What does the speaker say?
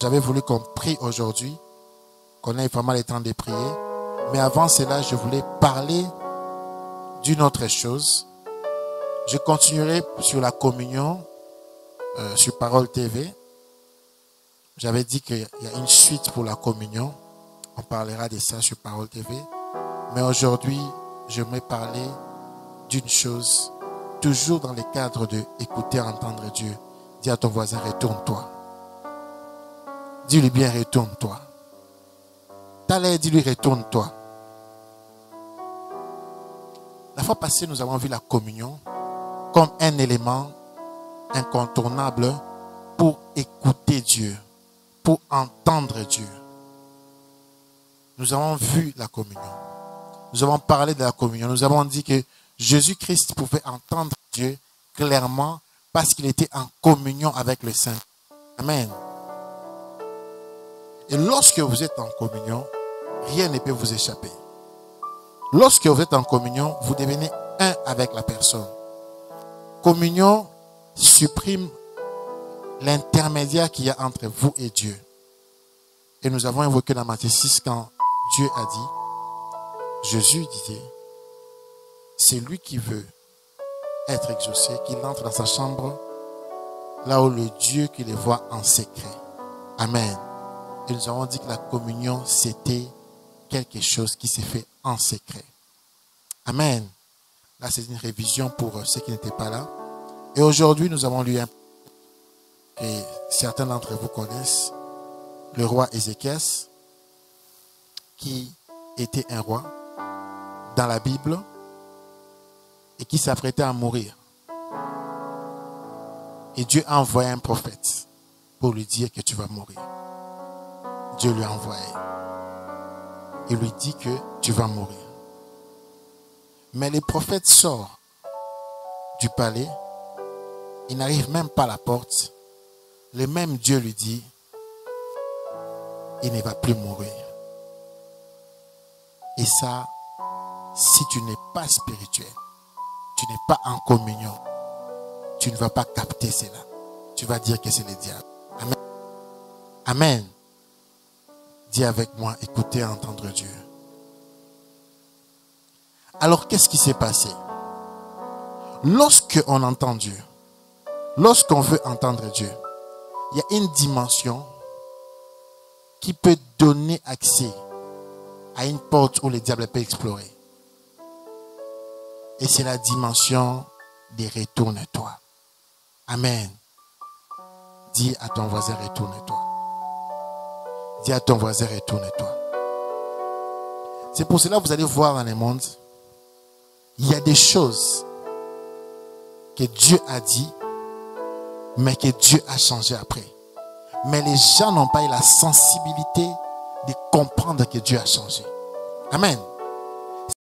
J'avais voulu qu'on prie aujourd'hui, qu'on ait vraiment le temps de prier. Mais avant cela, je voulais parler d'une autre chose. Je continuerai sur la communion, sur Parole TV. J'avais dit qu'il y a une suite pour la communion. On parlera de ça sur Parole TV. Mais aujourd'hui, j'aimerais parler d'une chose, toujours dans le cadre de écouter, entendre Dieu. Dis à ton voisin, retourne-toi. Dis-lui bien, retourne-toi. T'as l'air, dis-lui, retourne-toi. La fois passée, nous avons vu la communion comme un élément incontournable pour écouter Dieu, pour entendre Dieu. Nous avons vu la communion. Nous avons parlé de la communion. Nous avons dit que Jésus-Christ pouvait entendre Dieu clairement parce qu'il était en communion avec le Saint. Amen. Et lorsque vous êtes en communion, rien ne peut vous échapper. Lorsque vous êtes en communion, vous devenez un avec la personne. Communion supprime l'intermédiaire qu'il y a entre vous et Dieu. Et nous avons évoqué dans Matthieu 6 quand Dieu a dit, Jésus disait, c'est lui qui veut être exaucé, qu'il entre dans sa chambre, là où le Dieu qui les voit en secret. Amen. Et nous avons dit que la communion, c'était quelque chose qui s'est fait en secret. Amen. Là, c'est une révision pour ceux qui n'étaient pas là. Et aujourd'hui, nous avons lu un et certains d'entre vous connaissent le roi Ézéchias, qui était un roi dans la Bible et qui s'apprêtait à mourir. Et Dieu a envoyé un prophète pour lui dire que tu vas mourir. Dieu lui a envoyé. Il lui dit que tu vas mourir. Mais le prophète sort du palais. Il n'arrive même pas à la porte. Le même Dieu lui dit, il ne va plus mourir. Et ça, si tu n'es pas spirituel, tu n'es pas en communion, tu ne vas pas capter cela. Tu vas dire que c'est le diable. Amen. Amen. Dis avec moi, écoutez et entendre Dieu. Alors, qu'est-ce qui s'est passé? Lorsqu'on entend Dieu, lorsqu'on veut entendre Dieu, il y a une dimension qui peut donner accès à une porte où le diable peut explorer. Et c'est la dimension des retourne-toi. Amen. Dis à ton voisin, retourne-toi. Dis à ton voisin, retourne-toi. C'est pour cela que vous allez voir dans le monde, il y a des choses que Dieu a dit, mais que Dieu a changé après. Mais les gens n'ont pas eu la sensibilité de comprendre que Dieu a changé. Amen.